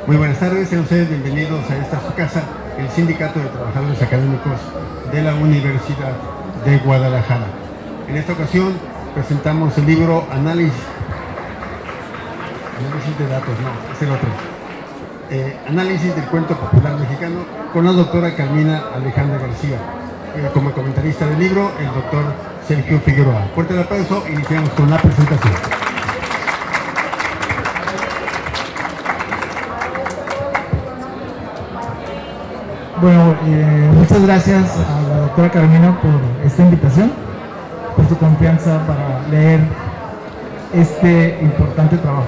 Muy buenas tardes, sean ustedes bienvenidos a esta su casa, el Sindicato de Trabajadores Académicos de la Universidad de Guadalajara. En esta ocasión presentamos el libro Análisis de datos, no, es el otro. Análisis del cuento popular mexicano, con la doctora Carmina Alejandra García. Como comentarista del libro, el doctor Sergio Figueroa. Fuerte el aplauso, iniciamos con la presentación. Bueno, muchas gracias a la doctora Carmina por esta invitación, por su confianza para leer este importante trabajo,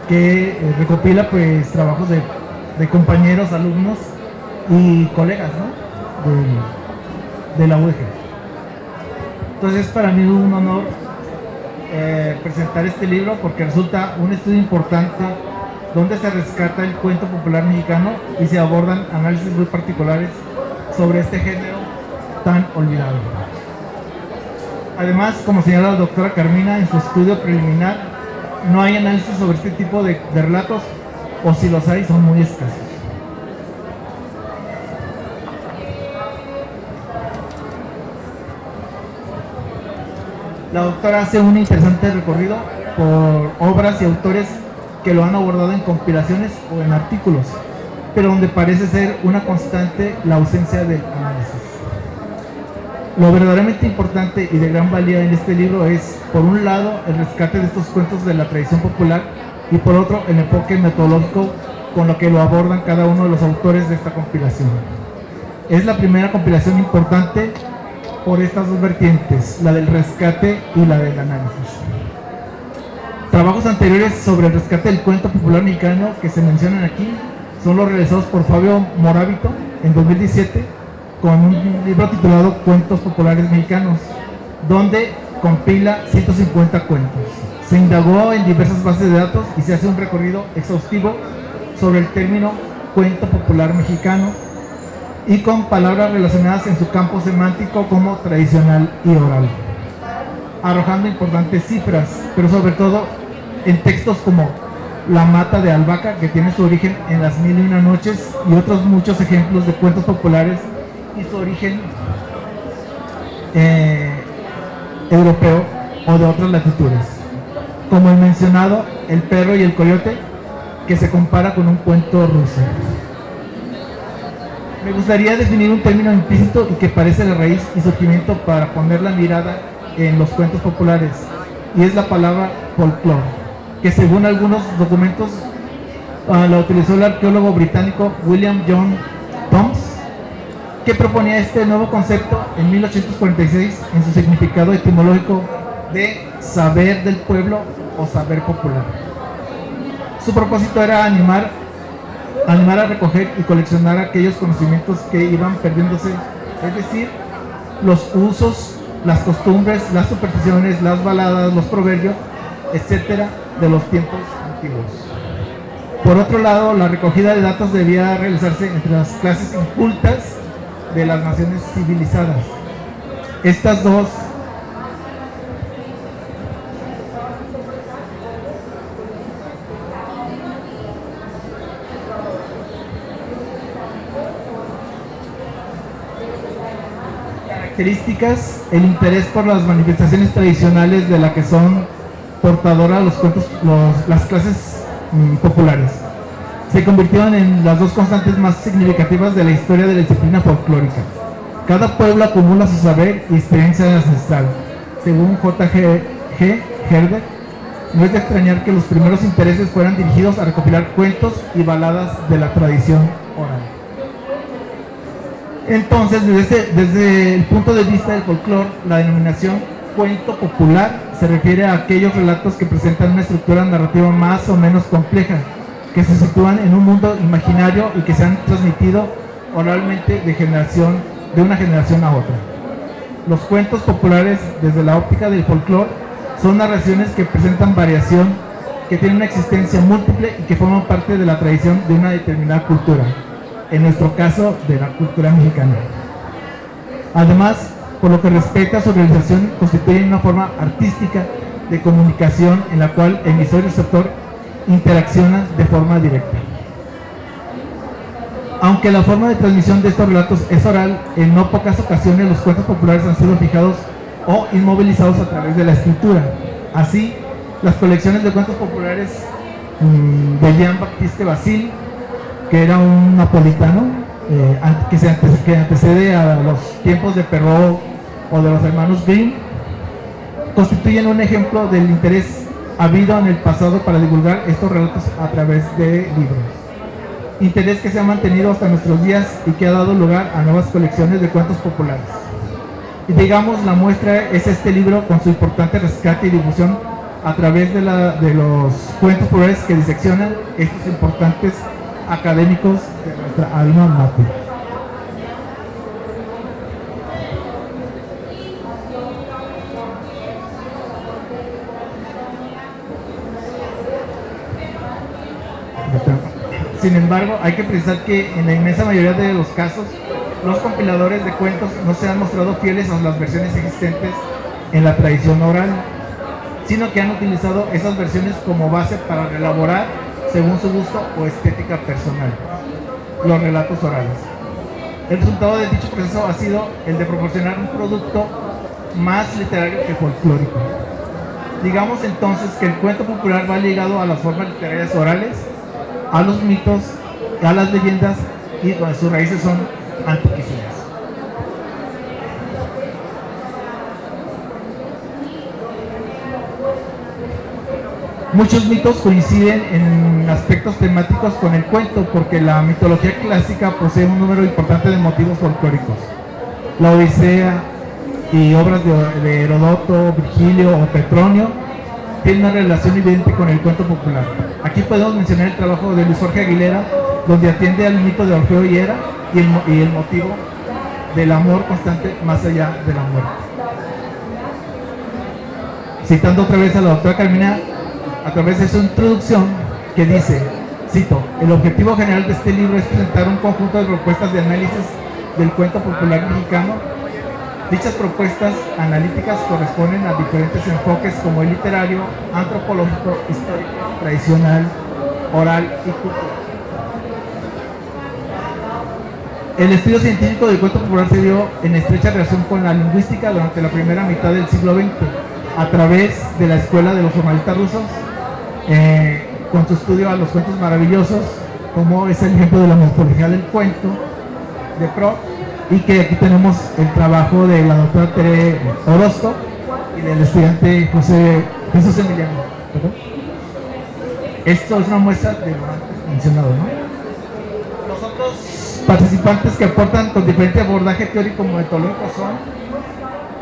que recopila pues trabajos de compañeros, alumnos y colegas, ¿no? de la UEG. Entonces para mí es un honor presentar este libro porque resulta un estudio importante donde se rescata el cuento popular mexicano y se abordan análisis muy particulares sobre este género tan olvidado. Además, como señala la doctora Carmina en su estudio preliminar, no hay análisis sobre este tipo de relatos, o si los hay, son muy escasos. La doctora hace un interesante recorrido por obras y autores que lo han abordado en compilaciones o en artículos, pero donde parece ser una constante la ausencia del análisis. Lo verdaderamente importante y de gran valía en este libro es, por un lado, el rescate de estos cuentos de la tradición popular y por otro, el enfoque metodológico con lo que lo abordan cada uno de los autores de esta compilación. Es la primera compilación importante por estas dos vertientes, la del rescate y la del análisis. Trabajos anteriores sobre el rescate del cuento popular mexicano que se mencionan aquí son los realizados por Fabio Moravito en 2017 con un libro titulado Cuentos Populares Mexicanos, donde compila 150 cuentos. Se indagó en diversas bases de datos y se hace un recorrido exhaustivo sobre el término cuento popular mexicano y con palabras relacionadas en su campo semántico como tradicional y oral, arrojando importantes cifras, pero sobre todo en textos como La Mata de Albaca, que tiene su origen en Las Mil y Una Noches, y otros muchos ejemplos de cuentos populares y su origen europeo o de otras latitudes, como el mencionado El Perro y el Coyote, que se compara con un cuento ruso. Me gustaría definir un término implícito y que parece la raíz y surgimiento para poner la mirada en los cuentos populares, y es la palabra folclore, que según algunos documentos la utilizó el arqueólogo británico William John Thoms, que proponía este nuevo concepto en 1846 en su significado etimológico de saber del pueblo o saber popular. Su propósito era animar a recoger y coleccionar aquellos conocimientos que iban perdiéndose, es decir, los usos, las costumbres, las supersticiones, las baladas, los proverbios, etcétera, de los tiempos antiguos. Por otro lado, la recogida de datos debía realizarse entre las clases incultas de las naciones civilizadas. Estas dos características, el interés por las manifestaciones tradicionales de la que son portadoras los cuentos, las clases populares, se convirtieron en las dos constantes más significativas de la historia de la disciplina folclórica. Cada pueblo acumula su saber y experiencia ancestral. Según J.G. Herder, no es de extrañar que los primeros intereses fueran dirigidos a recopilar cuentos y baladas de la tradición oral. Entonces, desde el punto de vista del folclore, la denominación cuento popular se refiere a aquellos relatos que presentan una estructura narrativa más o menos compleja, que se sitúan en un mundo imaginario y que se han transmitido oralmente de una generación a otra. Los cuentos populares, desde la óptica del folclore, son narraciones que presentan variación, que tienen una existencia múltiple y que forman parte de la tradición de una determinada cultura, en nuestro caso de la cultura mexicana. Además, por lo que respecta a su realización, constituyen una forma artística de comunicación en la cual emisor y receptor interaccionan de forma directa. Aunque la forma de transmisión de estos relatos es oral, en no pocas ocasiones los cuentos populares han sido fijados o inmovilizados a través de la escritura. Así, las colecciones de cuentos populares de Jean-Baptiste Basile, que era un napolitano, que antecede a los tiempos de Perrault o de los hermanos Grimm, constituyen un ejemplo del interés habido en el pasado para divulgar estos relatos a través de libros. Interés que se ha mantenido hasta nuestros días y que ha dado lugar a nuevas colecciones de cuentos populares. Y digamos, la muestra es este libro con su importante rescate y difusión a través de los cuentos populares que diseccionan estos importantes académicos de nuestra alma mater. Sin embargo, hay que pensar que en la inmensa mayoría de los casos, los compiladores de cuentos no se han mostrado fieles a las versiones existentes en la tradición oral, sino que han utilizado esas versiones como base para elaborar, según su gusto o estética personal, los relatos orales. El resultado de dicho proceso ha sido el de proporcionar un producto más literario que folclórico. Digamos entonces que el cuento popular va ligado a las formas literarias orales, a los mitos, a las leyendas, y sus raíces son antiquísimas. Muchos mitos coinciden en aspectos temáticos con el cuento, porque la mitología clásica posee un número importante de motivos folclóricos. La Odisea y obras de Heródoto, Virgilio o Petronio tienen una relación evidente con el cuento popular. Aquí podemos mencionar el trabajo de Luis Jorge Aguilera, donde atiende al mito de Orfeo y Hera y el motivo del amor constante más allá de la muerte. Citando otra vez a la doctora Carmina, a través de su introducción, que dice, cito: el objetivo general de este libro es presentar un conjunto de propuestas de análisis del cuento popular mexicano. Dichas propuestas analíticas corresponden a diferentes enfoques como el literario, antropológico, histórico, tradicional, oral y cultural. El estudio científico del cuento popular se dio en estrecha relación con la lingüística durante la primera mitad del siglo XX, a través de la escuela de los formalistas rusos, con su estudio a los cuentos maravillosos, como es el ejemplo de la morfología del cuento de Proust, y que aquí tenemos el trabajo de la doctora Tere Orozco y del estudiante Jesús Emiliano. ¿Perdón? Esto es una muestra de lo antes mencionado, ¿no? Los otros participantes que aportan con diferente abordaje teórico metodológico son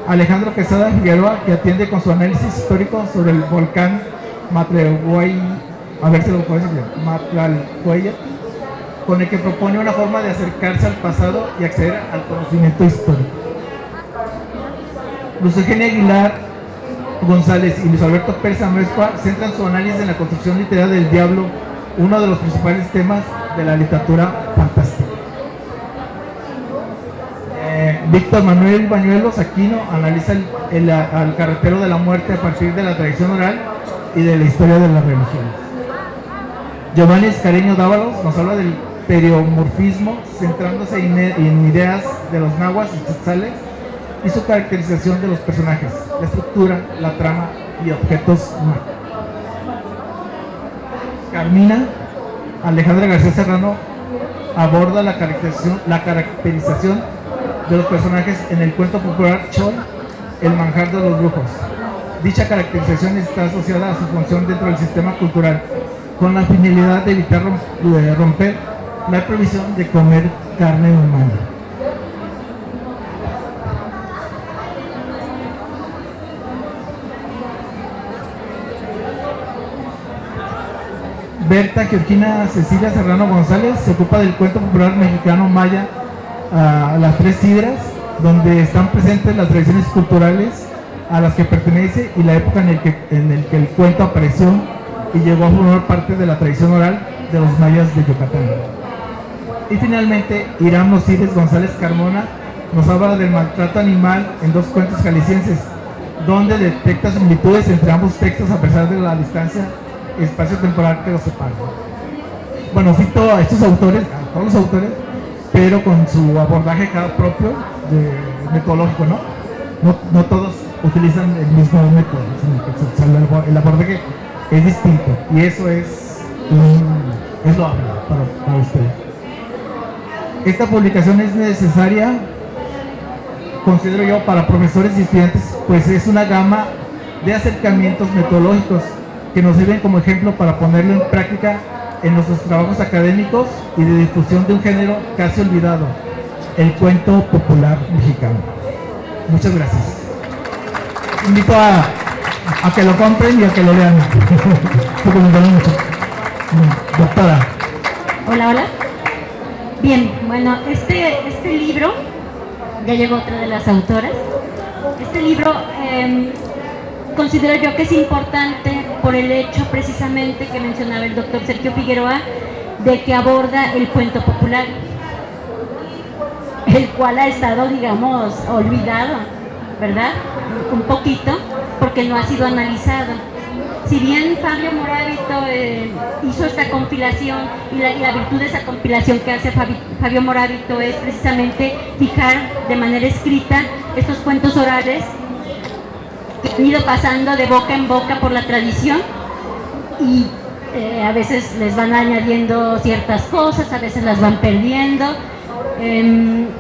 Alejandro Quesada Figueroa, que atiende con su análisis histórico sobre el volcán Matlalcueyot, con el que propone una forma de acercarse al pasado y acceder al conocimiento histórico. Luz Eugenia Aguilar González y Luis Alberto Pérez Amezcua centran su análisis en la construcción literaria del diablo, uno de los principales temas de la literatura fantástica. Víctor Manuel Bañuelos Aquino analiza al carretero de la muerte a partir de la tradición oral y de la historia de las religiones. Giovanni Escareño Dávalos nos habla del periomorfismo, centrándose en ideas de los nahuas y tzotzales y su caracterización de los personajes, la estructura, la trama y objetos humanos. Carmina Alejandra García Serrano aborda la caracterización de los personajes en el cuento popular Chol, el manjar de los brujos. Dicha caracterización está asociada a su función dentro del sistema cultural, con la finalidad de evitar romper la prohibición de comer carne humana. Berta Georgina Cecilia Serrano González se ocupa del cuento popular mexicano maya, Las Tres Sidras, donde están presentes las tradiciones culturales a las que pertenece y la época en el que el cuento apareció y llegó a formar parte de la tradición oral de los mayas de Yucatán. Y finalmente, Irán Osiris González Carmona nos habla del maltrato animal en dos cuentos jaliscienses, donde detecta similitudes entre ambos textos a pesar de la distancia espacio-temporal que los separa. Bueno, cito a estos autores, a todos los autores, pero con su abordaje cada propio metodológico, ¿no? No todos utilizan el mismo método, sino que el abordaje es distinto, y eso es loable para ustedes. Esta publicación es necesaria, considero yo, para profesores y estudiantes, pues es una gama de acercamientos metodológicos que nos sirven como ejemplo para ponerlo en práctica en nuestros trabajos académicos y de difusión de un género casi olvidado, el cuento popular mexicano. Muchas gracias. Invito a que lo compren y a que lo lean. Doctora. Hola, hola. Bien, bueno, este libro, ya llegó otra de las autoras. Este libro considero yo que es importante por el hecho precisamente que mencionaba el doctor Sergio Figueroa, de que aborda el cuento popular, el cual ha estado, digamos, olvidado, ¿verdad? Un poquito, porque no ha sido analizado. Si bien Fabio Moravito hizo esta compilación, y la virtud de esa compilación que hace Fabio Moravito es precisamente fijar de manera escrita estos cuentos orales que han ido pasando de boca en boca por la tradición, y a veces les van añadiendo ciertas cosas, a veces las van perdiendo,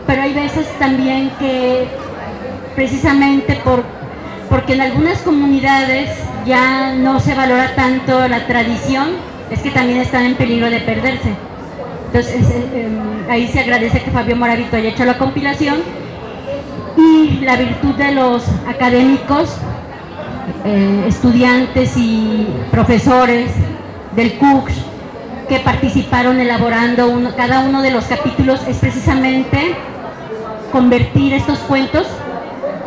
pero hay veces también que precisamente porque en algunas comunidades ya no se valora tanto la tradición, es que también están en peligro de perderse. Entonces ahí se agradece que Fabio Moravito haya hecho la compilación, y la virtud de los académicos, estudiantes y profesores del CUCS que participaron elaborando cada uno de los capítulos es precisamente convertir estos cuentos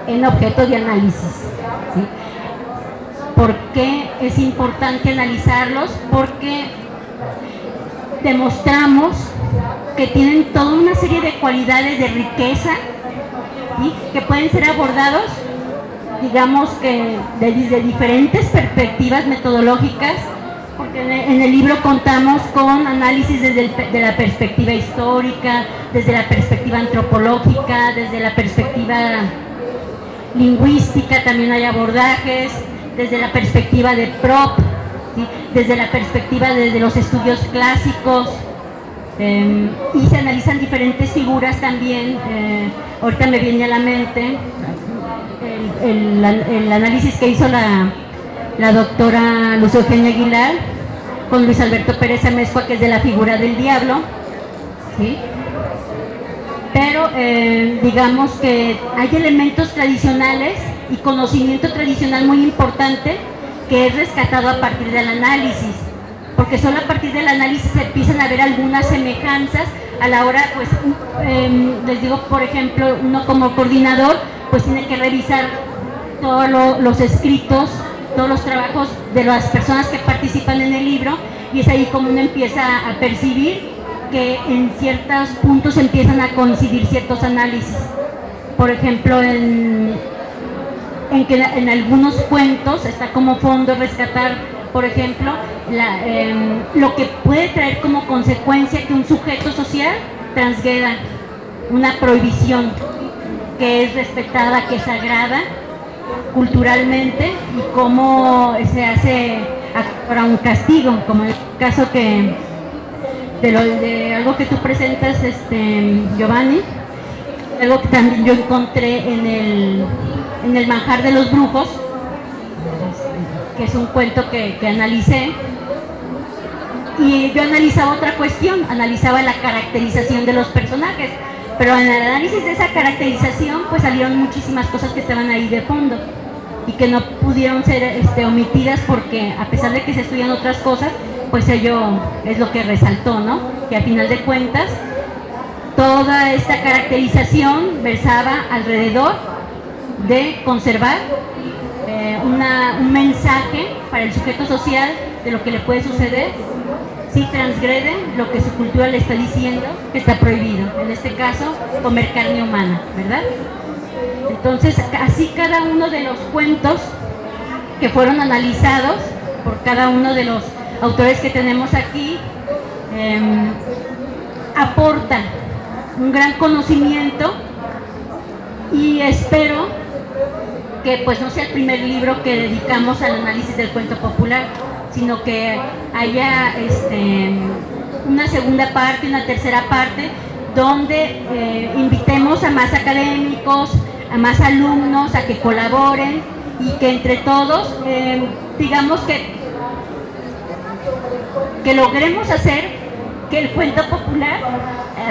en objeto de análisis, ¿sí? ¿Por qué es importante analizarlos? Porque demostramos que tienen toda una serie de cualidades de riqueza, ¿sí? Que pueden ser abordados, digamos que desde diferentes perspectivas metodológicas, porque en el libro contamos con análisis desde la perspectiva histórica, desde la perspectiva antropológica, desde la perspectiva lingüística, también hay abordajes, desde la perspectiva de prop, ¿sí? Desde la perspectiva de los estudios clásicos, y se analizan diferentes figuras también. Ahorita me viene a la mente el análisis que hizo la doctora Luz Eugenia Aguilar con Luis Alberto Pérez Amezcua, que es de la figura del diablo, ¿sí? Pero digamos que hay elementos tradicionales y conocimiento tradicional muy importante que es rescatado a partir del análisis, porque solo a partir del análisis se empiezan a ver algunas semejanzas a la hora, pues, les digo, por ejemplo, uno como coordinador, pues tiene que revisar todos los escritos, todos los trabajos de las personas que participan en el libro, y es ahí como uno empieza a percibir que en ciertos puntos empiezan a coincidir ciertos análisis. Por ejemplo, en algunos cuentos está como fondo rescatar, por ejemplo, lo que puede traer como consecuencia que un sujeto social transgreda una prohibición que es respetada, que es sagrada culturalmente, y cómo se hace para un castigo, como en el caso de algo que tú presentas, Giovanni, algo que también yo encontré en el Manjar de los Brujos, que es un cuento que analicé, y yo analizaba otra cuestión, analizaba la caracterización de los personajes, pero en el análisis de esa caracterización pues salieron muchísimas cosas que estaban ahí de fondo y que no pudieron ser omitidas, porque a pesar de que se estudian otras cosas, pues ello es lo que resaltó, ¿no? Que al final de cuentas toda esta caracterización versaba alrededor de conservar un mensaje para el sujeto social de lo que le puede suceder si transgrede lo que su cultura le está diciendo que está prohibido, en este caso comer carne humana, ¿verdad? Entonces así cada uno de los cuentos que fueron analizados por cada uno de los autores que tenemos aquí aportan un gran conocimiento, y espero que pues no sea el primer libro que dedicamos al análisis del cuento popular, sino que haya una segunda parte, una tercera parte, donde invitemos a más académicos, a más alumnos, a que colaboren y que entre todos, digamos que logremos hacer que el cuento popular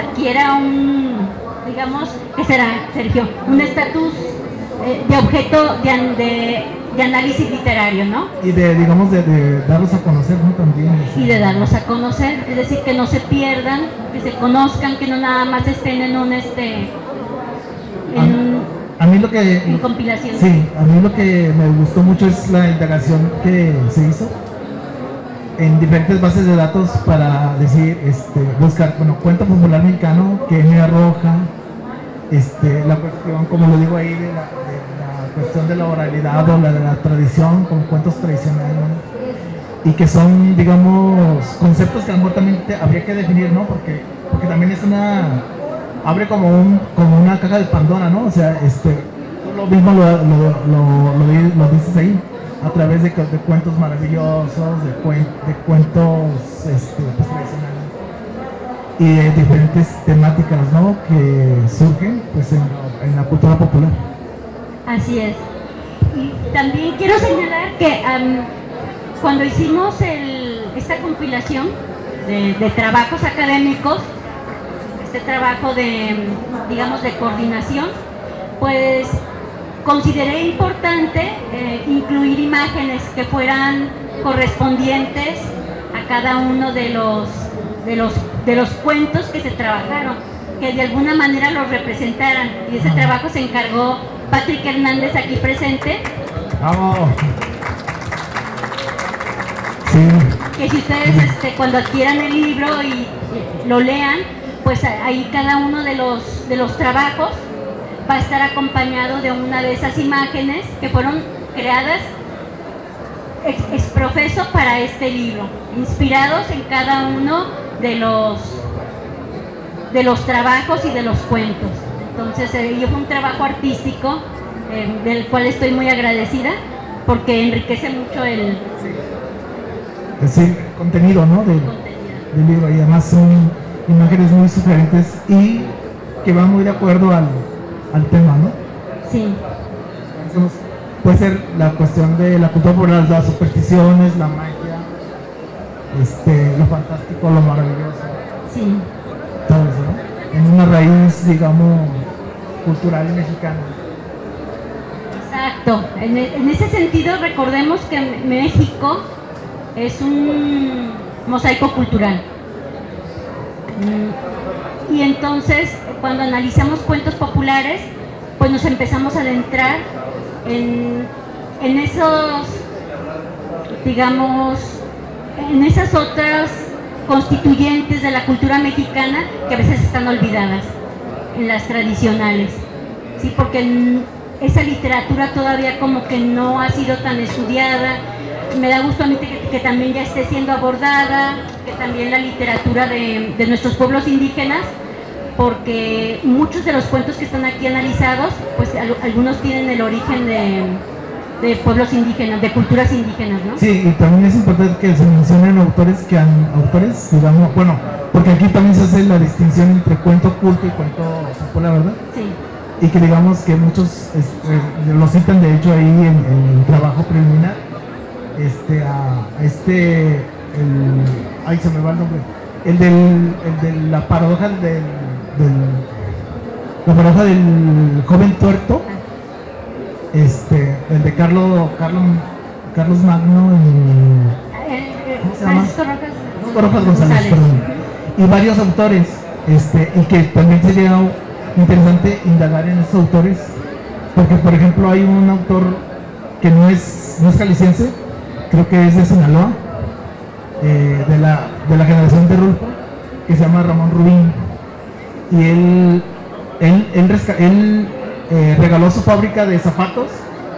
adquiera digamos, ¿qué será, Sergio? Un estatus de objeto de análisis literario, ¿no? Y digamos, de darlos a conocer, ¿no? También. Y de darlos a conocer, es decir, que no se pierdan, que se conozcan, que no nada más estén en a mí lo que... en compilación. Sí, a mí lo que me gustó mucho es la indagación que se hizo en diferentes bases de datos para decir, buscar, bueno, cuento popular mexicano, que me arroja, la cuestión, como lo digo ahí, de la cuestión de la oralidad o de la tradición, con cuentos tradicionales, y que son, digamos, conceptos que a lo mejor también habría que definir, ¿no? Porque también es abre como una caja de Pandora, ¿no? O sea, tú lo mismo lo dices ahí, a través de cuentos maravillosos, de cuentos pues, tradicionales, y de diferentes temáticas, ¿no? Que surgen pues en la cultura popular. Así es. Y también quiero señalar que cuando hicimos esta compilación de trabajos académicos, este trabajo digamos, de coordinación, pues consideré importante incluir imágenes que fueran correspondientes a cada uno de los cuentos que se trabajaron, que de alguna manera los representaran, y ese trabajo se encargó Patrick Hernández, aquí presente. ¡Vamos! Sí. Que si ustedes cuando adquieran el libro y lo lean, pues ahí cada uno de los trabajos va a estar acompañado de una de esas imágenes que fueron creadas ex profeso para este libro, inspirados en cada uno de los trabajos y de los cuentos. Entonces fue un trabajo artístico del cual estoy muy agradecida, porque enriquece mucho el contenido, ¿no? del libro, y además son imágenes muy sugerentes y que van muy de acuerdo al tema, ¿no? Sí. Entonces, puede ser la cuestión de la cultura popular, las supersticiones, la magia, lo fantástico, lo maravilloso. Sí. Todo eso, ¿no? En una raíz, digamos, cultural mexicana. Exacto. En ese sentido, recordemos que México es un mosaico cultural. Y entonces, cuando analizamos cuentos populares, pues nos empezamos a adentrar en esos, digamos, en esas otras constituyentes de la cultura mexicana que a veces están olvidadas, en las tradicionales, ¿sí? Porque esa literatura todavía como que no ha sido tan estudiada. Me da gusto a mí que también ya esté siendo abordada, que también la literatura de nuestros pueblos indígenas, porque muchos de los cuentos que están aquí analizados, pues algunos tienen el origen de pueblos indígenas, de culturas indígenas, ¿no? Sí, y también es importante que se mencionen autores digamos, bueno, porque aquí también se hace la distinción entre cuento culto y cuento popular, ¿verdad? Sí. Y que digamos que muchos lo citan de hecho ahí en el trabajo preliminar, ay, se me va el nombre, el de la paradoja la paradoja del joven tuerto, el de Carlos Magno y ¿cómo se llama? Francisco Rojas González, perdón. Y varios autores, y que también sería interesante indagar en esos autores, porque por ejemplo hay un autor que no es jalisciense, creo que es de Sinaloa, de la generación de Rulfo, que se llama Ramón Rubín, y él regaló su fábrica de zapatos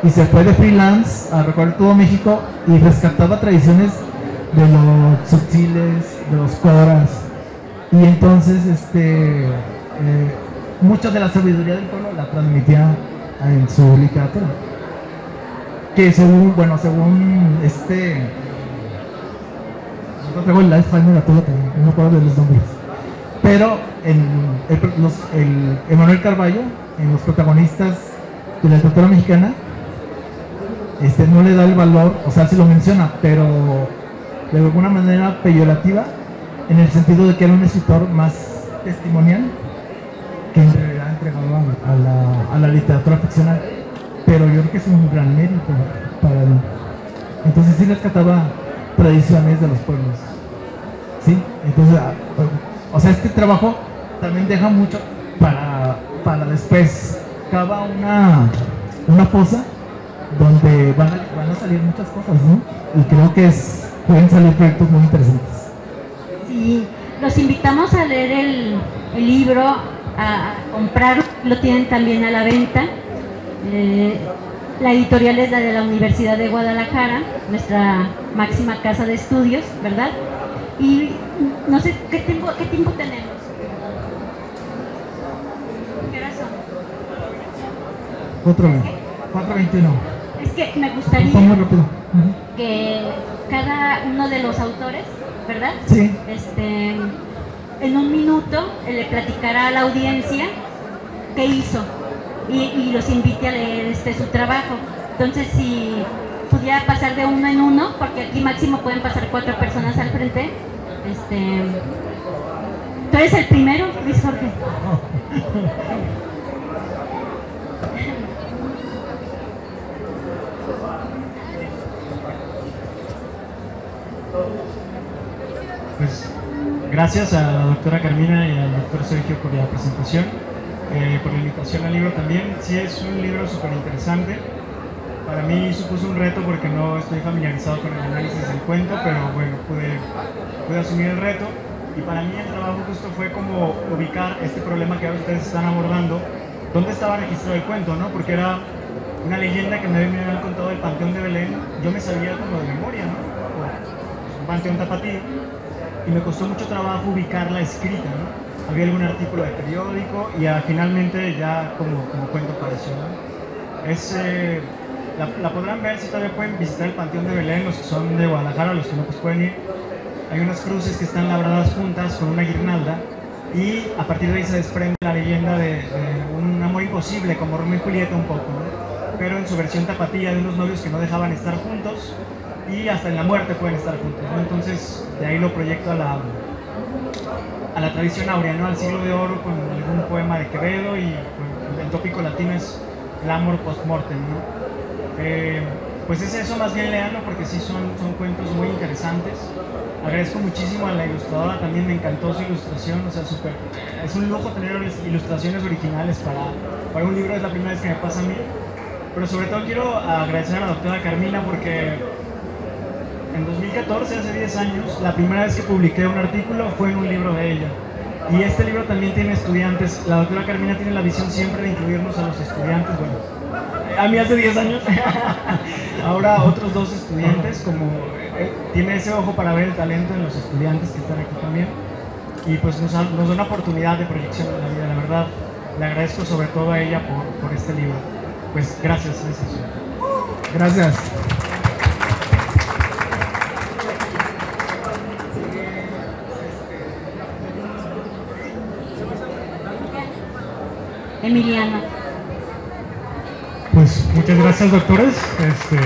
y se fue de freelance a recorrer todo México y rescataba tradiciones de los tzotziles, de los coras, y entonces mucha de la sabiduría del pueblo la transmitía en su literatura. Que según, bueno, según no traigo el Alzheimer a todo, no me acuerdo de los nombres, pero Emanuel Carballo, en los protagonistas de la literatura mexicana, no le da el valor, o sea, sí lo menciona, pero de alguna manera peyorativa, en el sentido de que era un escritor más testimonial que en realidad entregado a la literatura ficcional. Pero yo creo que es un gran mérito para él. Entonces sí rescataba tradiciones de los pueblos, ¿sí? Entonces, o sea, este trabajo también deja mucho para después. Cava una fosa donde van a salir muchas cosas, ¿no? Y creo que pueden salir proyectos muy interesantes. Sí, los invitamos a leer el libro, a comprarlo, lo tienen también a la venta. La editorial es la de la Universidad de Guadalajara, nuestra máxima casa de estudios, ¿verdad? Y no sé, ¿qué tiempo tenemos? ¿Qué horas son? 4:21. Es que me gustaría que cada uno de los autores, ¿verdad? Sí. En un minuto le platicará a la audiencia qué hizo y los invite a leer su trabajo. Entonces, si pudiera pasar de uno en uno, porque aquí máximo pueden pasar 4 personas al frente. ¿Tú eres el primero, Luis Jorge? Pues gracias a la doctora Carmina y al doctor Sergio por la presentación, por la invitación al libro también. Sí, es un libro súper interesante. Para mí supuso un reto porque no estoy familiarizado con el análisis del cuento, pero bueno, pude asumir el reto. Y para mí el trabajo justo fue como ubicar este problema que ahora ustedes están abordando. ¿Dónde estaba registrado el cuento, no? Porque era una leyenda que me habían contado del Panteón de Belén. Yo me sabía como de memoria, ¿no? Un panteón tapatío. Y me costó mucho trabajo ubicarla escrita, ¿no? Había algún artículo de periódico y finalmente ya como cuento apareció, ¿no? La podrán ver si todavía pueden visitar el Panteón de Belén, los que son de Guadalajara, los que no pues pueden ir. Hay unas cruces que están labradas juntas con una guirnalda y a partir de ahí se desprende la leyenda de un amor imposible, como Romeo y Julieta un poco, ¿no? Pero en su versión tapatía, de unos novios que no dejaban estar juntos y hasta en la muerte pueden estar juntos, ¿no? Entonces de ahí lo proyecto a la tradición áurea, ¿no? Al siglo de oro con algún poema de Quevedo y bueno, el tópico latino es el amor post-mortem, ¿no? Pues es eso, más bien leanlo porque sí son cuentos muy interesantes. Agradezco muchísimo a la ilustradora, también me encantó su ilustración, o sea, es un lujo tener ilustraciones originales para un libro, es la primera vez que me pasa a mí. Pero sobre todo quiero agradecer a la doctora Carmina porque en 2014, hace 10 años, la primera vez que publiqué un artículo fue en un libro de ella. Y este libro también tiene estudiantes. La doctora Carmina tiene la visión siempre de incluirnos a los estudiantes. Bueno, a mí hace 10 años, ahora otros 2 estudiantes, como tiene ese ojo para ver el talento en los estudiantes que están aquí también. Y pues nos da una oportunidad de proyección de la vida, la verdad. Le agradezco sobre todo a ella por este libro. Pues gracias. Gracias. Emiliano. Pues muchas gracias, doctores.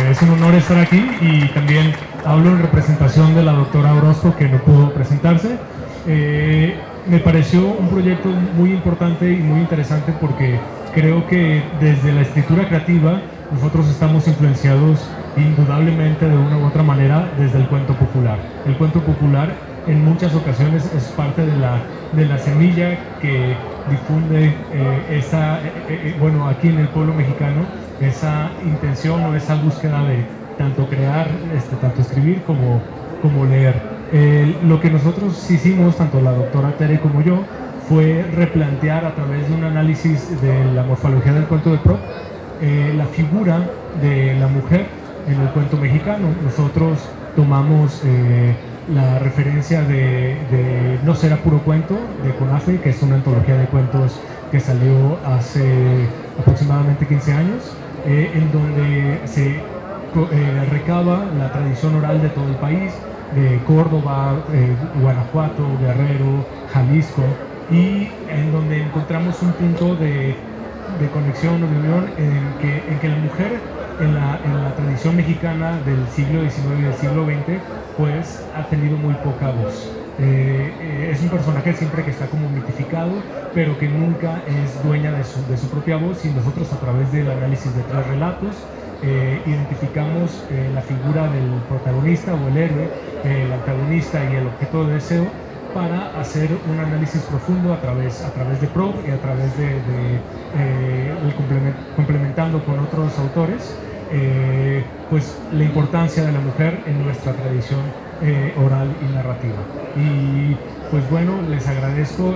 Es un honor estar aquí y también hablo en representación de la doctora Orozco, que no pudo presentarse. Me pareció un proyecto muy importante y muy interesante porque creo que desde la escritura creativa nosotros estamos influenciados indudablemente de una u otra manera desde el cuento popular. El cuento popular en muchas ocasiones es parte de la semilla que difunde bueno, aquí en el pueblo mexicano, esa intención o esa búsqueda de tanto crear, tanto escribir como leer. Lo que nosotros hicimos, tanto la doctora Tere como yo, fue replantear a través de un análisis de la morfología del cuento de Proust la figura de la mujer en el cuento mexicano. Nosotros tomamos la referencia de No será puro cuento, de CONAFE, que es una antología de cuentos que salió hace aproximadamente 15 años, en donde se recaba la tradición oral de todo el país, de Córdoba, Guanajuato, Guerrero, Jalisco, y en donde encontramos un punto de conexión o de unión en que la mujer en la tradición mexicana del siglo XIX y del siglo XX pues ha tenido muy poca voz. Es un personaje siempre que está como mitificado, pero que nunca es dueña de su propia voz, y nosotros a través del análisis de 3 relatos identificamos la figura del protagonista o el héroe, el antagonista y el objeto de deseo, para hacer un análisis profundo a través de PROG y a través complementando con otros autores, pues la importancia de la mujer en nuestra tradición oral y narrativa. Y pues bueno, les agradezco,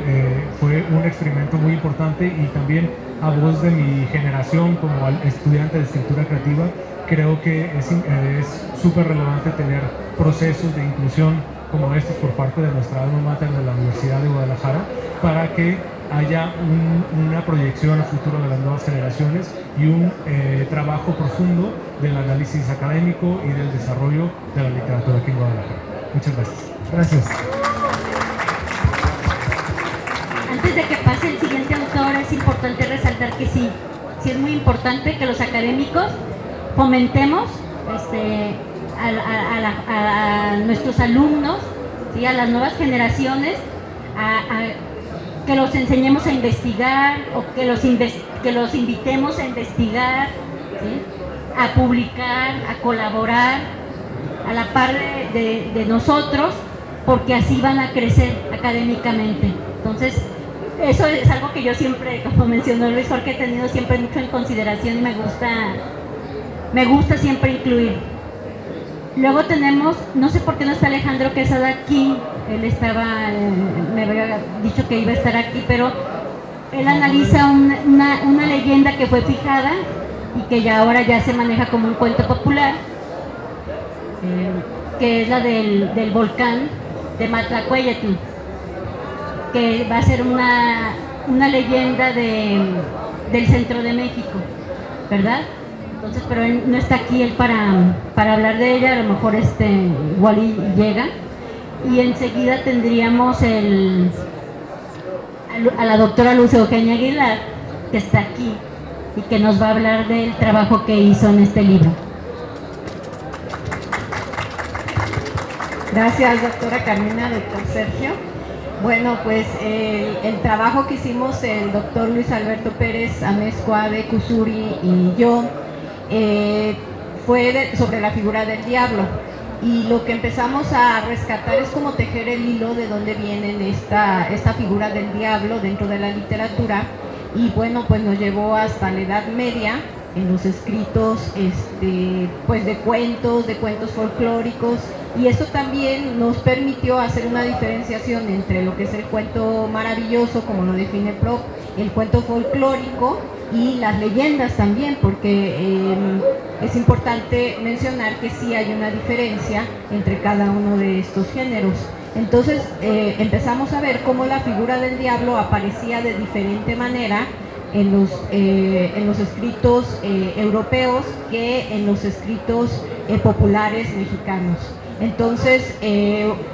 fue un experimento muy importante, y también a voz de mi generación como estudiante de escritura creativa, creo que es súper relevante tener procesos de inclusión como estos por parte de nuestra alma mater de la Universidad de Guadalajara, para que haya una proyección a futuro de las nuevas generaciones y un trabajo profundo del análisis académico y del desarrollo de la literatura aquí en Guadalajara. Muchas gracias. Gracias. Antes de que pase el siguiente autor, es importante resaltar que sí es muy importante que los académicos fomentemos a nuestros alumnos, ¿sí?, a las nuevas generaciones, que los enseñemos a investigar, o que los invitemos a investigar, ¿sí?, a publicar, a colaborar a la par de nosotros, porque así van a crecer académicamente. Entonces, eso es algo que yo siempre, como mencionó Luis Jorge, he tenido siempre mucho en consideración, y me gusta siempre incluir. Luego tenemos, no sé por qué no está Alejandro Quesada aquí, él estaba, me había dicho que iba a estar aquí, pero él analiza una leyenda que fue fijada y que ya ahora ya se maneja como un cuento popular, que es la del volcán de Matlacueyetl, que va a ser una leyenda del centro de México, ¿verdad? Entonces, pero él no está aquí él para hablar de ella, a lo mejor igual y llega. Y enseguida tendríamos a la doctora Luz Eugenia Aguilar, que está aquí y que nos va a hablar del trabajo que hizo en este libro. Gracias, doctora Carmina, doctor Sergio. Bueno, pues el trabajo que hicimos el doctor Luis Alberto Pérez Amezcua de Cusuri y yo fue sobre la figura del diablo, y lo que empezamos a rescatar es como tejer el hilo de dónde viene esta figura del diablo dentro de la literatura. Y bueno, pues nos llevó hasta la Edad Media en los escritos pues de cuentos folclóricos, y esto también nos permitió hacer una diferenciación entre lo que es el cuento maravilloso, como lo define Proc, el cuento folclórico y las leyendas también, porque es importante mencionar que sí hay una diferencia entre cada uno de estos géneros. Entonces empezamos a ver cómo la figura del diablo aparecía de diferente manera en los escritos europeos que en los escritos populares mexicanos. Entonces,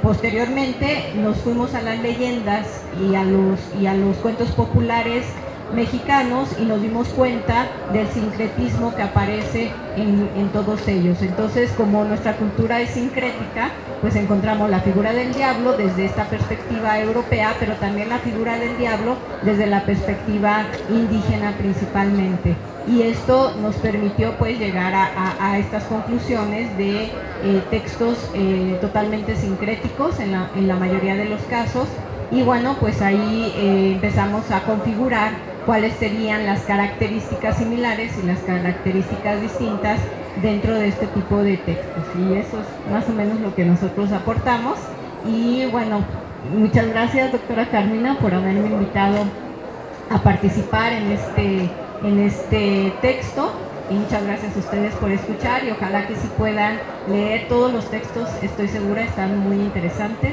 posteriormente nos fuimos a las leyendas y a los cuentos populares mexicanos, y nos dimos cuenta del sincretismo que aparece en todos ellos. Entonces, como nuestra cultura es sincrética, pues encontramos la figura del diablo desde esta perspectiva europea, pero también la figura del diablo desde la perspectiva indígena principalmente. Y esto nos permitió pues llegar a estas conclusiones de textos totalmente sincréticos en la mayoría de los casos. Y bueno, pues ahí empezamos a configurar cuáles serían las características similares y las características distintas dentro de este tipo de textos. Y eso es más o menos lo que nosotros aportamos. Y bueno, muchas gracias, doctora Carmina, por haberme invitado a participar en este texto. Y muchas gracias a ustedes por escuchar y ojalá que sí puedan leer todos los textos, estoy segura, están muy interesantes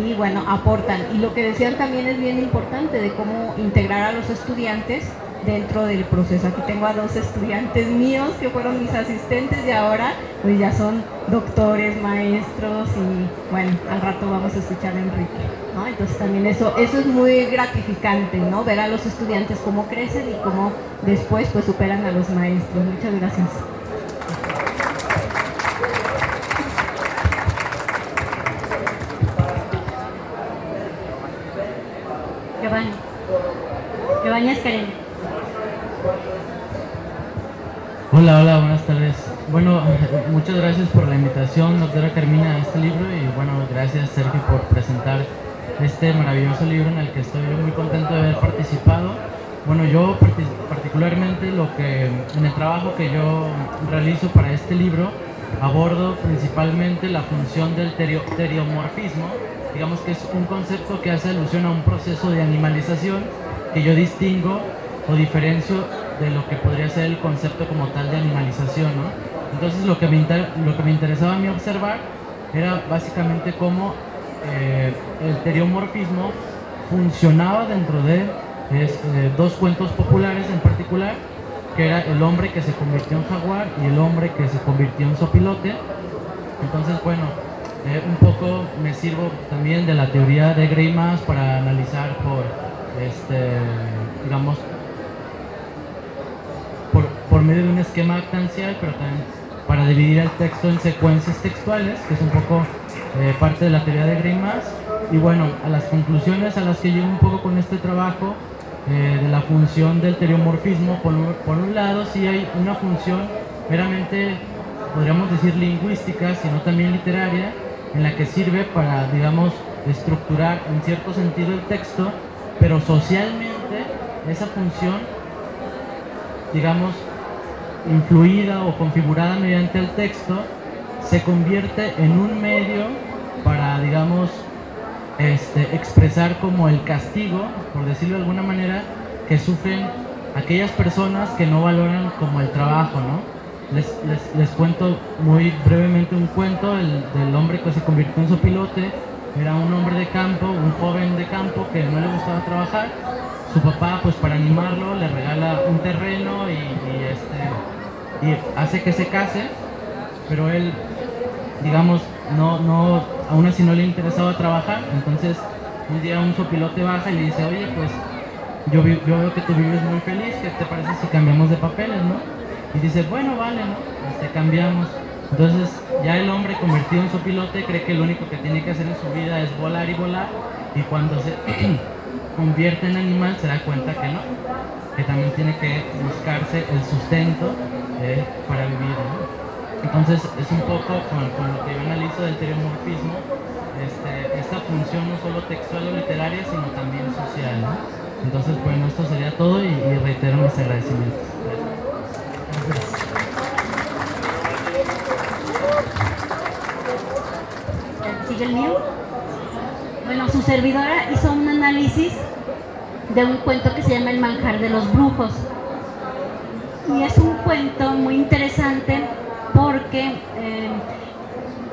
y bueno, aportan. Y lo que decían también es bien importante de cómo integrar a los estudiantes dentro del proceso. Aquí tengo a 2 estudiantes míos que fueron mis asistentes y ahora pues ya son doctores, maestros y bueno, al rato vamos a escuchar a Enrique, ¿no? Entonces también eso es muy gratificante, ¿no? Ver a los estudiantes cómo crecen y cómo después pues superan a los maestros. Muchas gracias. Giovanni Escarena. Hola, buenas tardes. Bueno, muchas gracias por la invitación, doctora Carmina, a este libro y bueno, gracias Sergio por presentar este maravilloso libro en el que estoy muy contento de haber participado. Bueno, yo particularmente en el trabajo que yo realizo para este libro abordo principalmente la función del teriomorfismo. Digamos que es un concepto que hace alusión a un proceso de animalización que yo distingo o diferencio de lo que podría ser el concepto como tal de animalización, ¿no? Entonces lo que me interesaba a mí observar era básicamente cómo el teriomorfismo funcionaba dentro de 2 cuentos populares en particular, que era el hombre que se convirtió en jaguar y el hombre que se convirtió en zopilote. Entonces, bueno, un poco me sirvo también de la teoría de Greimas para analizar digamos, por medio de un esquema actancial, pero también para dividir el texto en secuencias textuales, que es un poco parte de la teoría de Greimas. Y bueno, a las conclusiones a las que llego un poco con este trabajo de la función del teriomorfismo, por un lado sí hay una función meramente, podríamos decir, lingüística, sino también literaria, en la que sirve para, digamos, estructurar en cierto sentido el texto, pero socialmente esa función, digamos, influida o configurada mediante el texto, se convierte en un medio para, digamos, expresar como el castigo, por decirlo de alguna manera, que sufren aquellas personas que no valoran como el trabajo, ¿no? Les cuento muy brevemente un cuento del hombre que se convirtió en zopilote. Era un hombre de campo, un joven de campo que no le gustaba trabajar. Su papá, pues para animarlo, le regala un terreno y hace que se case, pero él, digamos, aún así no le interesaba trabajar. Entonces un día un zopilote baja y le dice: oye, pues yo veo que tú vives muy feliz, ¿qué te parece si cambiamos de papeles, no? Y dice: bueno, vale, ¿no? Cambiamos. Entonces ya el hombre convertido en zopilote cree que lo único que tiene que hacer en su vida es volar y volar, y cuando se convierte en animal se da cuenta que no, que también tiene que buscarse el sustento para vivir, ¿no? Entonces es un poco con lo que yo analizo del teriomorfismo, esta función no solo textual o literaria, sino también social, ¿no? Entonces, bueno, esto sería todo y reitero mis agradecimientos. Gracias. ¿Sigue el mío? Bueno, su servidora hizo un análisis de un cuento que se llama El manjar de los brujos. Y es un cuento muy interesante porque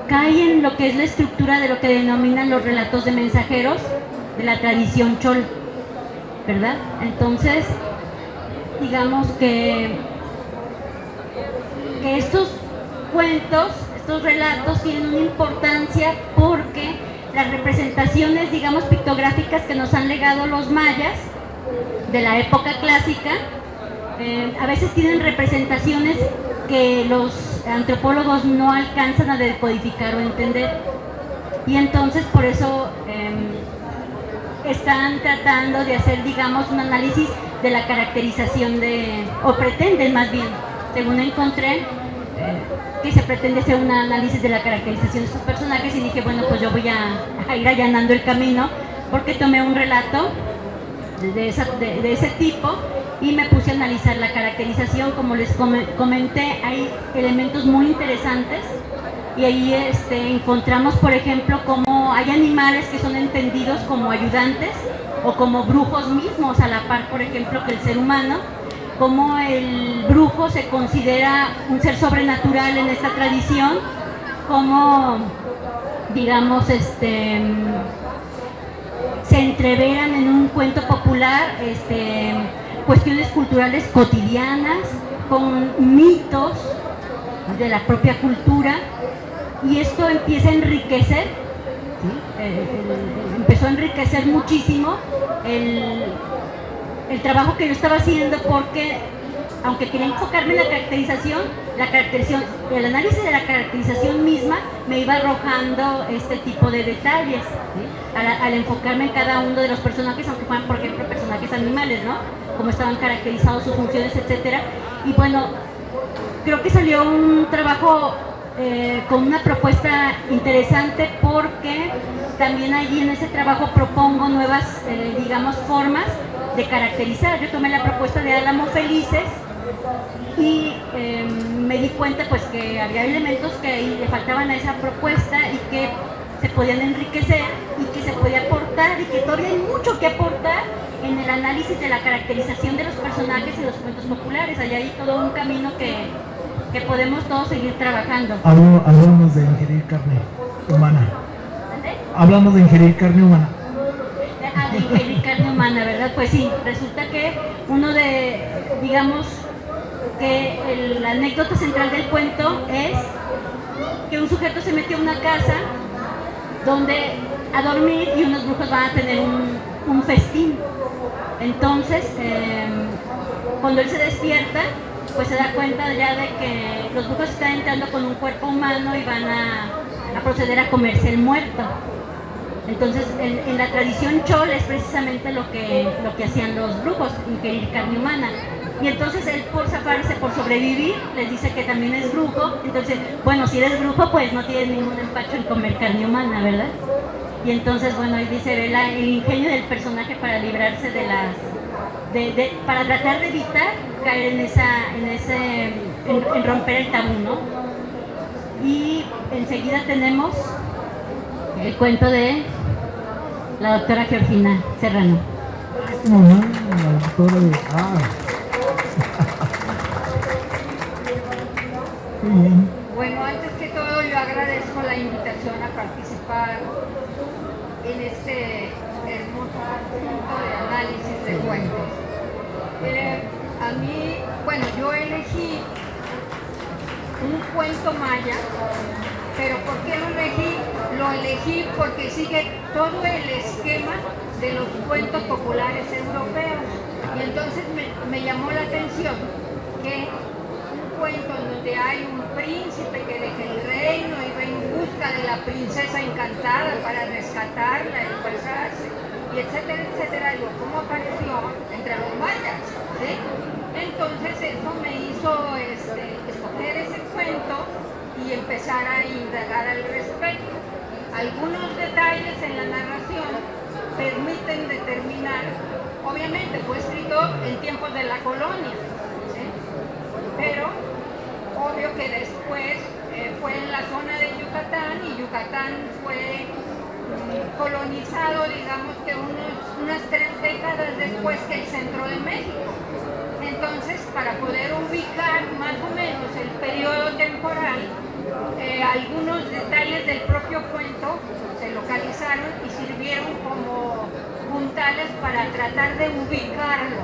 cae en lo que es la estructura de lo que denominan los relatos de mensajeros de la tradición chol, ¿verdad? Entonces, digamos que estos cuentos, estos relatos tienen una importancia porque las representaciones, digamos, pictográficas que nos han legado los mayas de la época clásica, a veces tienen representaciones que los antropólogos no alcanzan a decodificar o entender, y entonces por eso están tratando de hacer, digamos, un análisis de la caracterización o pretenden más bien, según encontré, que se pretende hacer un análisis de la caracterización de estos personajes, y dije, bueno, pues yo voy a ir allanando el camino, porque tomé un relato de ese tipo y me puse a analizar la caracterización. Como les comenté, hay elementos muy interesantes, y ahí encontramos, por ejemplo, cómo hay animales que son entendidos como ayudantes o como brujos mismos, a la par, por ejemplo, que el ser humano. cómo el brujo se considera un ser sobrenatural en esta tradición, cómo, digamos, se entreveran en un cuento popular cuestiones culturales cotidianas, con mitos de la propia cultura, y esto empieza a enriquecer, ¿sí? Empezó a enriquecer muchísimo el trabajo que yo estaba haciendo, porque aunque quería enfocarme en la caracterización, el análisis de la caracterización misma me iba arrojando este tipo de detalles, ¿sí? Al enfocarme en cada uno de los personajes, aunque fueran, por ejemplo, personajes animales, ¿no? Cómo estaban caracterizados, sus funciones, etcétera. Y bueno, creo que salió un trabajo con una propuesta interesante, porque también allí en ese trabajo propongo nuevas, digamos, formas de caracterizar. Yo tomé la propuesta de Álamo Felices y me di cuenta pues que había elementos que ahí le faltaban a esa propuesta y que se podían enriquecer y que se podía aportar, y que todavía hay mucho que aportar en el análisis de la caracterización de los personajes y los cuentos populares. Allá hay todo un camino que podemos todos seguir trabajando. Hablamos de ingerir carne humana. ¿Dónde? Hablamos de ingerir carne humana. De ingerir carne humana, ¿verdad? Pues sí, resulta que uno de, digamos, que la anécdota central del cuento es que un sujeto se metió a una casa donde a dormir y unos brujos van a tener un festín. Entonces, cuando él se despierta, pues se da cuenta ya de que los brujos están entrando con un cuerpo humano y van a proceder a comerse el muerto. Entonces, en la tradición chol es precisamente lo que hacían los brujos, ingerir carne humana. Y entonces él, por zafarse, por sobrevivir, les dice que también es brujo. Entonces, bueno, si eres brujo, pues no tienes ningún empacho en comer carne humana, ¿verdad? Y entonces, bueno, ahí dice el ingenio del personaje para librarse de para tratar de evitar caer en romper el tabú, ¿no? Y enseguida tenemos el cuento de la doctora Georgina Serrano. La doctora de... Muy bien. Bueno, antes que todo yo agradezco la invitación a participar en este hermoso conjunto de análisis de cuentos. A mí, bueno, yo elegí un cuento maya, pero ¿por qué lo elegí? Lo elegí porque sigue todo el esquema de los cuentos populares europeos, y entonces me llamó la atención que un cuento en donde hay un príncipe que deja el reino y va en busca de la princesa encantada para rescatarla y casarse, y etcétera, etcétera. Digo, ¿cómo apareció entre los mayas? ¿Sí? Entonces eso me hizo escoger ese cuento y empezar a indagar al respecto. Algunos detalles en la narración permiten determinar, obviamente fue escrito en tiempos de la colonia, ¿sí? Pero obvio que después fue en la zona de Yucatán, y Yucatán fue colonizado, digamos que unas 3 décadas después que el centro de México. Entonces, para poder ubicar más o menos el periodo temporal, algunos detalles del propio cuento se localizaron y sirvieron como puntales para tratar de ubicarlo,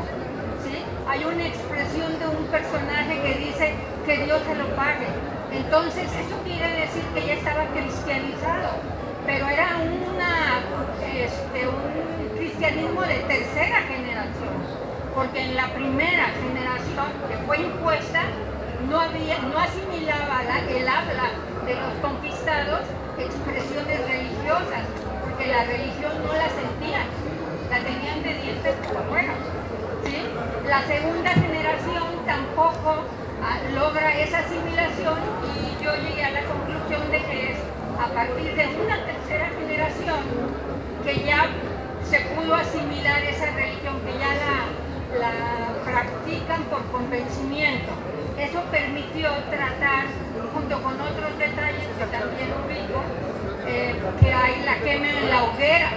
¿sí? Hay una expresión de un personaje que dice que Dios se lo pague. Entonces, eso quiere decir que ya estaba cristianizado, pero era un cristianismo de tercera generación, porque en la primera generación que fue impuesta no asimilaba el habla de los conquistados expresiones religiosas, porque la religión no la sentían, la tenían de dientes por fuera, ¿sí? La segunda generación tampoco logra esa asimilación, y yo llegué a la conclusión de que es a partir de una tercera generación que ya se pudo asimilar esa religión, que ya la practican por convencimiento. Eso permitió tratar, junto con otros detalles que también ubico, que hay la quema en la hoguera,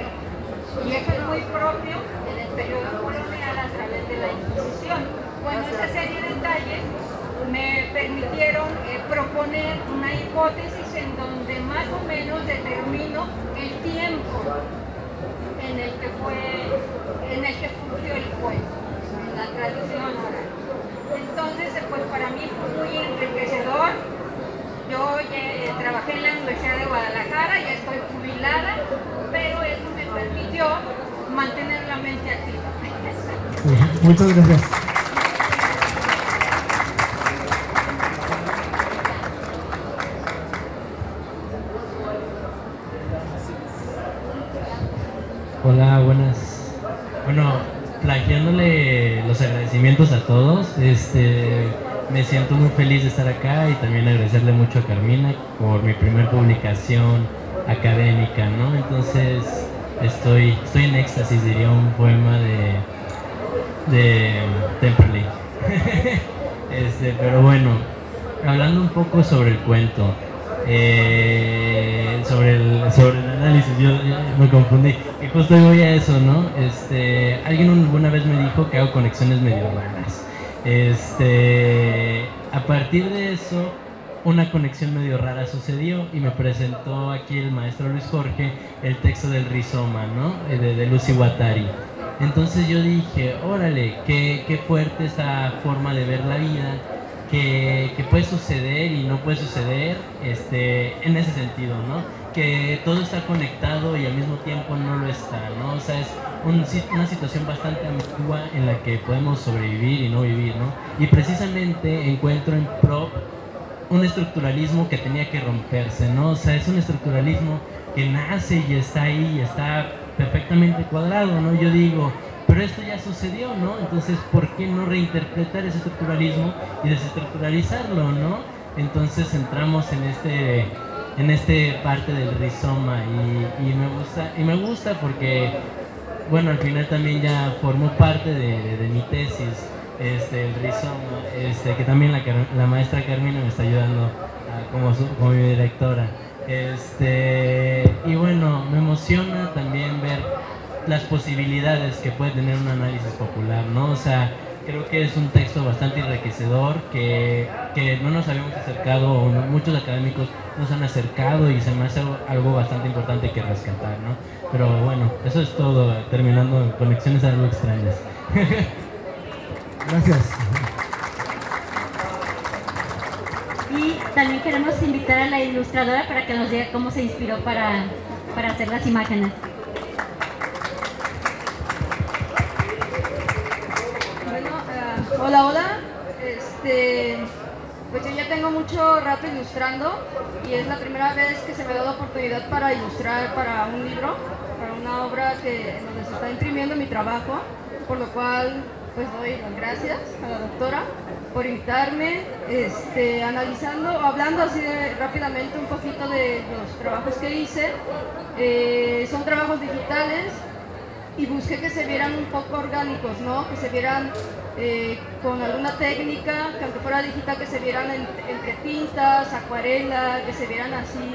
y eso es muy propio en el periodo colonial a través de la Inquisición. bueno, esa serie de detalles me permitieron proponer una hipótesis en donde más o menos determino el tiempo en el que surgió el cuento, en la tradición oral. Entonces, pues para mí fue muy enriquecedor. Yo trabajé en la Universidad de Guadalajara, ya estoy jubilada, pero eso me permitió mantener la mente activa. Muchas gracias. Hola, buenas. Bueno, plagiándole los agradecimientos a todos, me siento muy feliz de estar acá y también agradecerle mucho a Carmina por mi primer publicación académica, ¿no? Entonces estoy en éxtasis, diría un poema de Temperley. Pero bueno, hablando un poco sobre el cuento, sobre el análisis, yo me confundí y justo voy a eso, ¿no? Alguien alguna vez me dijo que hago conexiones medio raras. A partir de eso, una conexión medio rara sucedió y me presentó aquí el maestro Luis Jorge el texto del rizoma, ¿no? De Lucy Guattari. Entonces yo dije, órale, qué fuerte esta forma de ver la vida, que puede suceder y no puede suceder en ese sentido, ¿no? Que todo está conectado y al mismo tiempo no lo está, ¿no? O sea, es una situación bastante ambigua en la que podemos sobrevivir y no vivir, ¿no? Y precisamente encuentro en Propp un estructuralismo que tenía que romperse, ¿no? O sea, es un estructuralismo que nace y está ahí y está perfectamente cuadrado, ¿no? Yo digo, pero esto ya sucedió, ¿no? Entonces, ¿por qué no reinterpretar ese estructuralismo y desestructuralizarlo, ¿no? Entonces entramos en este parte del rizoma y me gusta porque, bueno, al final también ya formó parte de mi tesis, el rizoma, que también la maestra Carmina me está ayudando como mi directora. Y bueno, me emociona también ver las posibilidades que puede tener un análisis popular, ¿no? O sea, creo que es un texto bastante enriquecedor que no nos habíamos acercado, o muchos académicos nos han acercado y se me hace algo bastante importante que rescatar, ¿no? Pero bueno, eso es todo, terminando conexiones algo extrañas. Gracias. Y también queremos invitar a la ilustradora para que nos diga cómo se inspiró para hacer las imágenes. Bueno, hola. Pues yo ya tengo mucho rato ilustrando y es la primera vez que se me da la oportunidad para ilustrar para un libro, para una obra donde se está imprimiendo mi trabajo, por lo cual pues doy las gracias a la doctora por invitarme, hablando así rápidamente un poquito de los trabajos que hice. Son trabajos digitales y busqué que se vieran un poco orgánicos, ¿no? Que se vieran con alguna técnica, que aunque fuera digital, que se vieran entre tintas, acuarela, que se vieran así.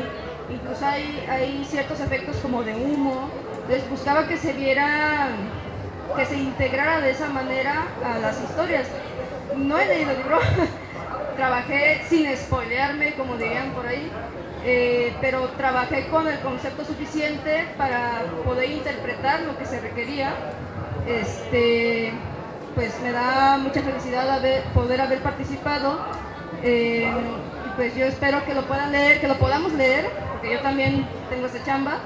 Incluso hay ciertos efectos como de humo. Entonces buscaba que se viera, que se integrara de esa manera a las historias. No he leído el libro, trabajé sin spoilearme, como dirían por ahí, pero trabajé con el concepto suficiente para poder interpretar lo que se requería. Pues me da mucha felicidad poder haber participado, y pues yo espero que lo puedan leer, que lo podamos leer, porque yo también tengo esa chamba,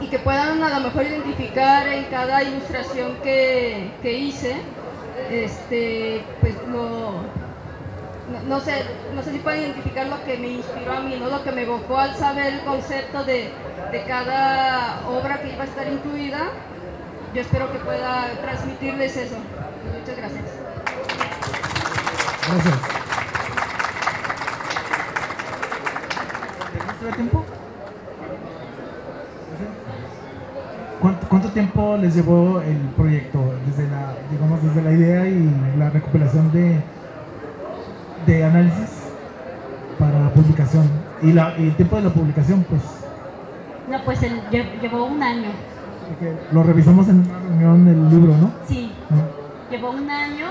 y que puedan a lo mejor identificar en cada ilustración que hice, pues no sé si pueden identificar lo que me inspiró a mí, ¿no? Lo que me evocó al saber el concepto de cada obra que iba a estar incluida. Yo espero que pueda transmitirles eso. Muchas gracias. Gracias. ¿Tenemos tiempo? ¿Cuánto tiempo les llevó el proyecto desde la idea y la recopilación de análisis para la publicación? Y el tiempo de la publicación, pues. No, pues llevó un año. Porque lo revisamos en una reunión del libro, ¿no? Sí. llevó un año,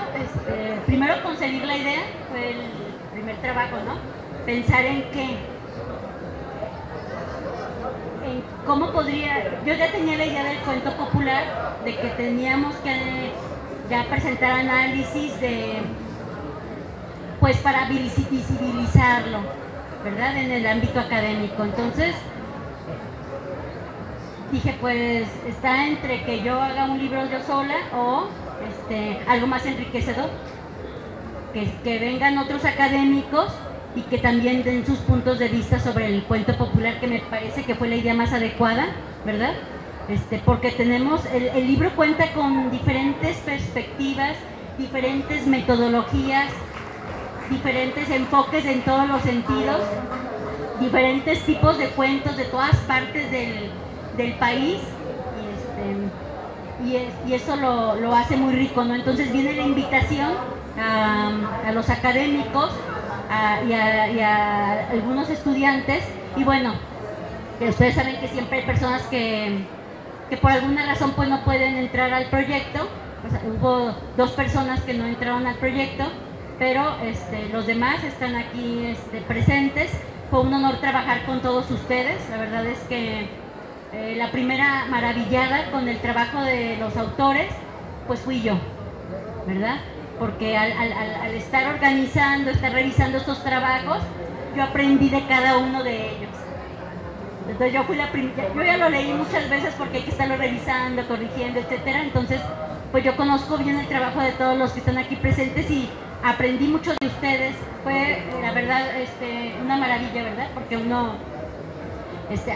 primero concebir la idea, fue el primer trabajo, ¿no? Pensar en qué, en cómo podría, yo ya tenía la idea del cuento popular, de que teníamos que ya presentar análisis de, pues para visibilizarlo, ¿verdad? En el ámbito académico. Entonces, dije, pues está entre que yo haga un libro yo sola o algo más enriquecedor, que vengan otros académicos y que también den sus puntos de vista sobre el cuento popular, que me parece que fue la idea más adecuada, ¿verdad? Porque tenemos, el libro cuenta con diferentes perspectivas, diferentes metodologías, diferentes enfoques en todos los sentidos, diferentes tipos de cuentos de todas partes del país, y eso lo hace muy rico, ¿no? Entonces viene la invitación a los académicos y a algunos estudiantes, y bueno, ustedes saben que siempre hay personas que por alguna razón pues no pueden entrar al proyecto. Pues, hubo 2 personas que no entraron al proyecto, pero los demás están aquí presentes. Fue un honor trabajar con todos ustedes. La verdad es que la primera maravillada con el trabajo de los autores pues fui yo, ¿verdad? Porque al estar organizando, estar revisando estos trabajos, yo aprendí de cada uno de ellos. Entonces yo fui la primera, yo ya lo leí muchas veces porque hay que estarlo revisando, corrigiendo, etcétera. Entonces, pues yo conozco bien el trabajo de todos los que están aquí presentes y aprendí mucho de ustedes. Fue, la verdad, una maravilla, ¿verdad? Porque uno,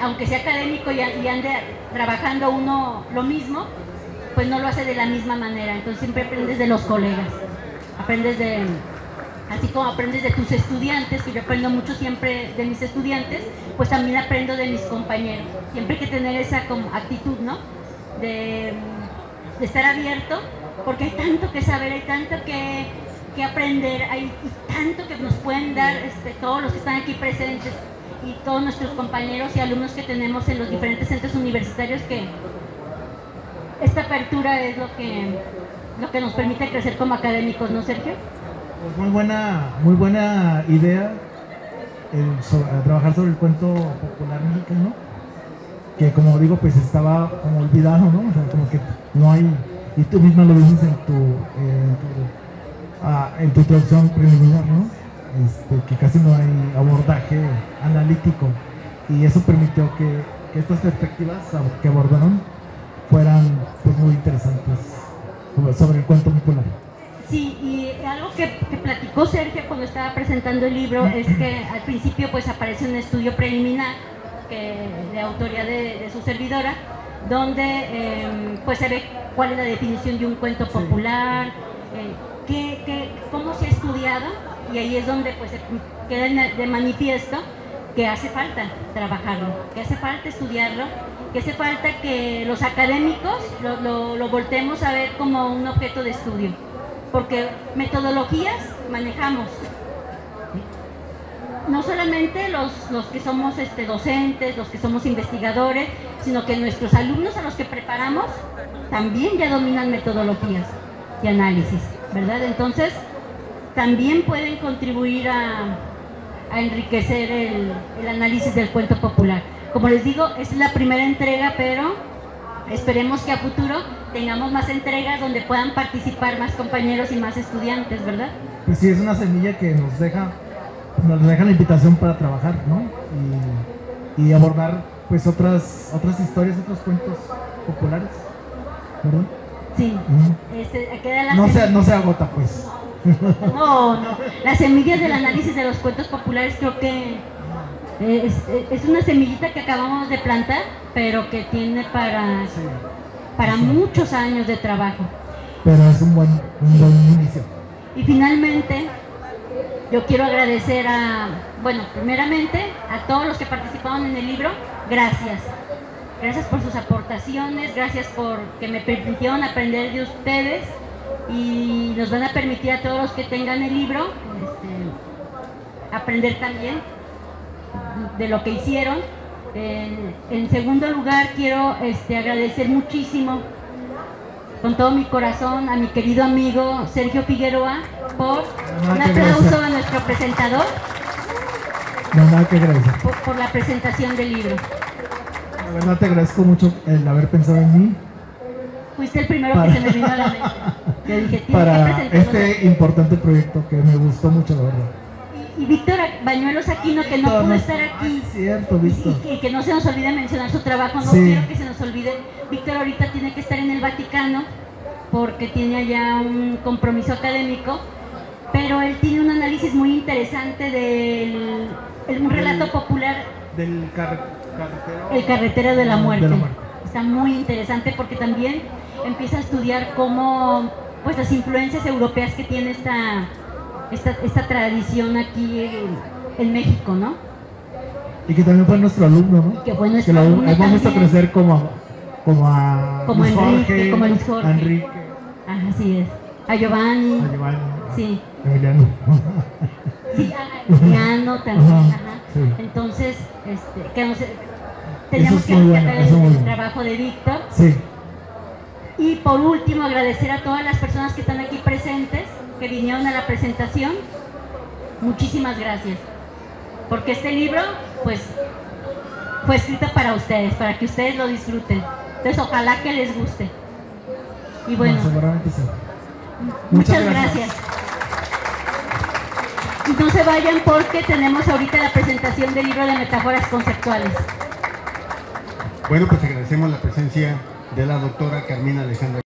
aunque sea académico y ande trabajando uno lo mismo, pues no lo hace de la misma manera. Entonces siempre aprendes de los colegas, aprendes de, así como aprendes de tus estudiantes, que yo aprendo mucho siempre de mis estudiantes, pues también aprendo de mis compañeros. Siempre hay que tener esa como actitud, ¿no? De estar abierto, porque hay tanto que saber, hay tanto que aprender, hay tanto que nos pueden dar todos los que están aquí presentes y todos nuestros compañeros y alumnos que tenemos en los diferentes centros universitarios, que esta apertura es lo que nos permite crecer como académicos, ¿no, Sergio? Pues muy buena idea trabajar sobre el cuento popular mexicano, que como digo, pues estaba como olvidado, ¿no? O sea, como que no hay, y tú misma lo dices en tu introducción preliminar, ¿no? Que casi no hay abordaje analítico, y eso permitió que estas perspectivas que abordaron fueran pues muy interesantes sobre el cuento popular. Sí, y algo que platicó Sergio cuando estaba presentando el libro es que al principio pues aparece un estudio preliminar de autoría de su servidora, donde pues se ve cuál es la definición de un cuento popular, cómo se ha estudiado, y ahí es donde pues se queda de manifiesto que hace falta trabajarlo, que hace falta estudiarlo, que hace falta que los académicos lo voltemos a ver como un objeto de estudio, porque metodologías manejamos, no solamente los que somos docentes, los que somos investigadores, sino que nuestros alumnos a los que preparamos también ya dominan metodologías y análisis, ¿verdad? Entonces también pueden contribuir a enriquecer el análisis del cuento popular. Como les digo, es la primera entrega, pero esperemos que a futuro tengamos más entregas donde puedan participar más compañeros y más estudiantes, ¿verdad? Pues sí, es una semilla que nos deja la invitación para trabajar, ¿no? Y abordar pues otras historias, otros cuentos populares, ¿verdad? Sí. Queda la no se agota, pues. No, las semillas del análisis de los cuentos populares creo que es una semillita que acabamos de plantar, pero que tiene para muchos años de trabajo. Pero es un buen inicio. Y finalmente, yo quiero agradecer primeramente a todos los que participaron en el libro. Gracias. Gracias por sus aportaciones, gracias por que me permitieron aprender de ustedes, y nos van a permitir a todos los que tengan el libro aprender también de lo que hicieron. En segundo lugar, quiero agradecer muchísimo con todo mi corazón a mi querido amigo Sergio Figueroa por un que aplauso gracias. a nuestro presentador No, nada que agradecer. por la presentación del libro. La verdad te agradezco mucho el haber pensado en mí Fuiste el primero Para- que se me vino a la mente. Yo dije, tiene que para presentarlo. este importante proyecto que me gustó mucho, la verdad. Y Víctor Bañuelos Aquino, que no pudo estar aquí. Ah, sí, cierto, Víctor. Y que no se nos olvide mencionar su trabajo, no Sí. quiero que se nos olvide. Víctor ahorita tiene que estar en el Vaticano porque tiene allá un compromiso académico, pero él tiene un análisis muy interesante un relato popular, Del carretero. El carretero de la muerte. De la muerte. Está muy interesante porque también empieza a estudiar cómo, pues, las influencias europeas que tiene esta tradición aquí en México, ¿no? Y que también fue nuestro alumno, ¿no? Y que fue nuestro lo alumno hemos visto también. crecer como a Como Luis Enrique, como Luis Jorge. a Enrique, Ah, así es. A Giovanni. a Giovanni, Sí. a Emiliano. Sí, a Emiliano también. Ajá, Ajá. sí. Entonces, teníamos es que muy bueno, rescatar eso es muy el bueno. trabajo de Víctor. Sí, Y por último, agradecer a todas las personas que están aquí presentes, que vinieron a la presentación. Muchísimas gracias. Porque este libro, pues, fue escrito para ustedes, para que ustedes lo disfruten. Entonces, ojalá que les guste. Y bueno, no, seguramente sí. muchas gracias. Y no se vayan porque tenemos ahorita la presentación del libro de metáforas conceptuales. Bueno, pues agradecemos la presencia de la doctora Carmina Alejandra